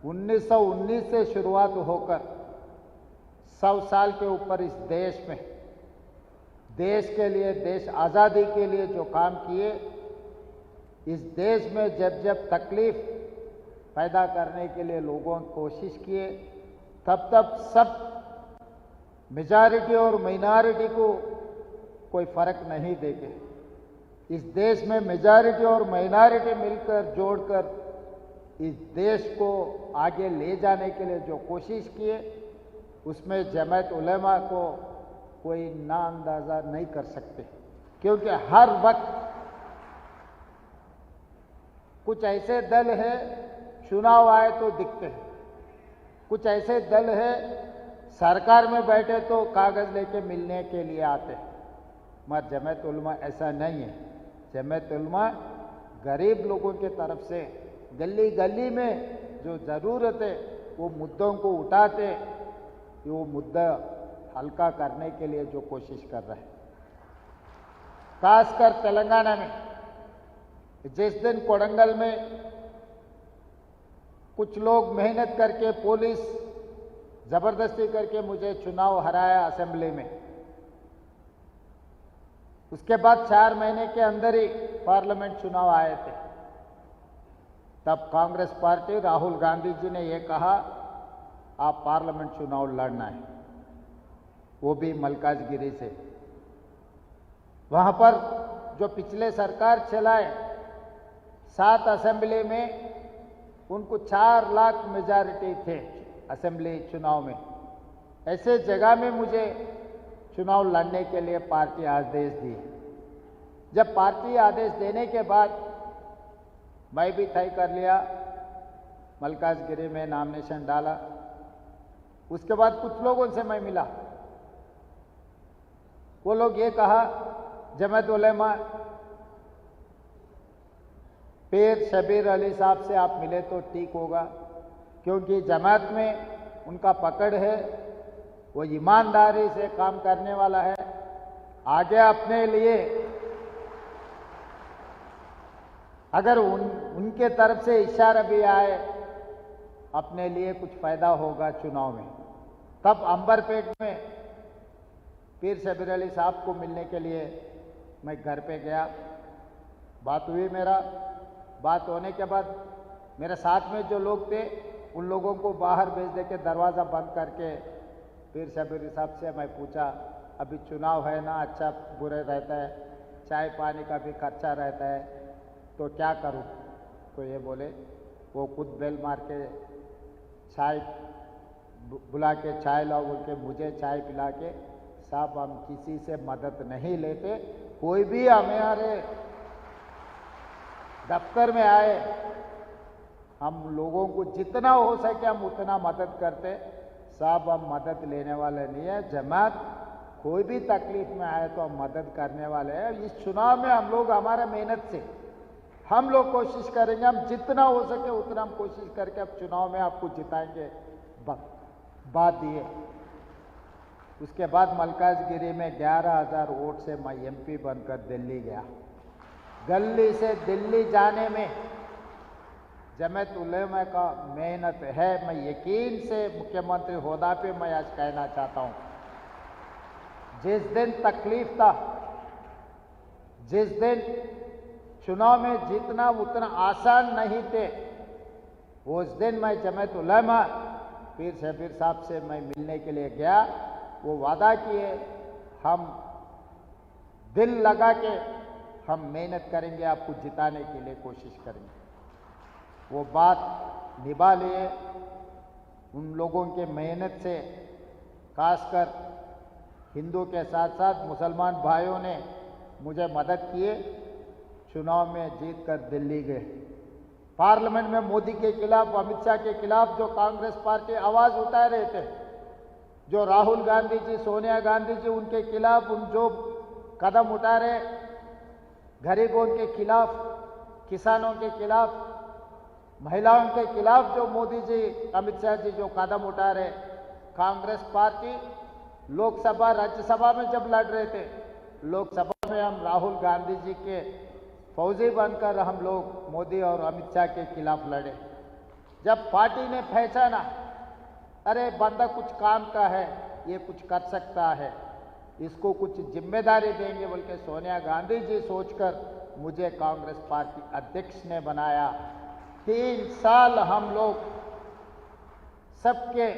1919 से शुरुआत होकर 100 साल के ऊपर इस देश में, देश के लिए, देश आज़ादी के लिए जो काम किए, इस देश में जब जब तकलीफ पैदा करने के लिए लोगों ने कोशिश किए, तब तब सब मेजॉरिटी और माइनॉरिटी को कोई फर्क नहीं देखे। इस देश में मेजॉरिटी और माइनॉरिटी मिलकर जोड़कर इस देश को आगे ले जाने के लिए जो कोशिश किए, उसमें जमात उलेमा को कोई नाअंदाज़ा नहीं कर सकते, क्योंकि हर वक्त कुछ ऐसे दल है चुनाव आए तो दिखते हैं, कुछ ऐसे दल है सरकार में बैठे तो कागज लेके मिलने के लिए आते हैं, मगर जमात उलेमा ऐसा नहीं है। जमात उलेमा गरीब लोगों के तरफ से गली गली में जो ज़रूरत है वो मुद्दों को उठाते, वो मुद्दा हल्का करने के लिए जो कोशिश कर रहे हैं। खासकर तेलंगाना में जिस दिन कोडंगल में कुछ लोग मेहनत करके, पुलिस जबरदस्ती करके मुझे चुनाव हराया असेंबली में, उसके बाद 4 महीने के अंदर ही पार्लियामेंट चुनाव आए थे। तब कांग्रेस पार्टी, राहुल गांधी जी ने यह कहा आप पार्लियामेंट चुनाव लड़ना है, वो भी मलकाजगिरी से। वहां पर जो पिछले सरकार चलाए 7 असेंबली में, उनको 4 लाख मेजॉरिटी थे असेंबली चुनाव में। ऐसे जगह में मुझे चुनाव लड़ने के लिए पार्टी आदेश दी। जब पार्टी आदेश देने के बाद मैं भी तय कर लिया, मलकाजगिरी में नॉमिनेशन डाला। उसके बाद कुछ लोगों से मैं मिला, वो लोग ये कहा जमात उलेमा पीर शबीर अली साहब से आप मिले तो ठीक होगा, क्योंकि जमात में उनका पकड़ है, वो ईमानदारी से काम करने वाला है, आगे अपने लिए अगर उनके तरफ से इशारा भी आए, अपने लिए कुछ फायदा होगा चुनाव में। तब अंबरपेट में पीर शबीर अली साहब को मिलने के लिए मैं घर पे गया, बात हुई मेरा। बात होने के बाद मेरे साथ में जो लोग थे उन लोगों को बाहर भेज दे के दरवाज़ा बंद करके पीर शबीर साहब से मैं पूछा, अभी चुनाव है ना, अच्छा बुरे रहता है, चाय पानी का भी खर्चा रहता है, तो क्या करूं? तो ये बोले, वो खुद बेल मार के चाय बुला के चाय लाओ बोल के मुझे चाय पिला के, साहब हम किसी से मदद नहीं लेते, कोई भी हमारे दफ्तर में आए, हम लोगों को जितना हो सके हम उतना मदद करते, साहब हम मदद लेने वाले नहीं है। जमात कोई भी तकलीफ में आए तो हम मदद करने वाले हैं। इस चुनाव में हम लोग हमारे मेहनत से हम लोग कोशिश करेंगे, हम जितना हो सके उतना हम कोशिश करके अब चुनाव में आपको जिताएंगे। बात दिए। उसके बाद मलकाजगिरी में 11,000 वोट से मैं एमपी बनकर दिल्ली गया। गली से दिल्ली जाने में जमात उलेमा का मेहनत है, मैं यकीन से मुख्यमंत्री होदा पे मैं आज कहना चाहता हूँ। जिस दिन तकलीफ था, जिस दिन चुनाव में जीतना उतना आसान नहीं थे, उस दिन मैं जमात उलेमा पीर शबीर साहब से मैं मिलने के लिए गया। वो वादा किए, हम दिल लगा के हम मेहनत करेंगे, आपको जिताने के लिए कोशिश करेंगे। वो बात निभा लिए। उन लोगों के मेहनत से, खासकर हिंदू के साथ साथ मुसलमान भाइयों ने मुझे मदद किए। चुनाव में जीत कर दिल्ली गए। पार्लियामेंट में मोदी के खिलाफ, अमित शाह के खिलाफ जो कांग्रेस पार्टी आवाज उठा रहे थे, जो राहुल गांधी जी, सोनिया गांधी जी उनके खिलाफ उन जो कदम उठा रहे, गरीबों के खिलाफ, किसानों के खिलाफ, महिलाओं के खिलाफ जो मोदी जी, अमित शाह जी जो कदम उठा रहे, कांग्रेस पार्टी लोकसभा राज्यसभा में जब लड़ रहे थे, लोकसभा में हम राहुल गांधी जी के फौजी बनकर हम लोग मोदी और अमित शाह के खिलाफ लड़े। जब पार्टी ने पहचाना अरे बंदा कुछ काम का है, ये कुछ कर सकता है, इसको कुछ जिम्मेदारी देंगे बोल के सोनिया गांधी जी सोचकर मुझे कांग्रेस पार्टी अध्यक्ष ने बनाया। 3 साल हम लोग सबके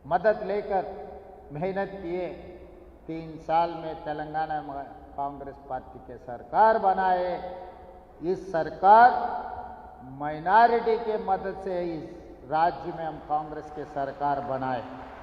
मदद लेकर मेहनत किए। 3 साल में तेलंगाना में कांग्रेस पार्टी के सरकार बनाए। इस सरकार माइनॉरिटी के मदद से इस राज्य में हम कांग्रेस के सरकार बनाए।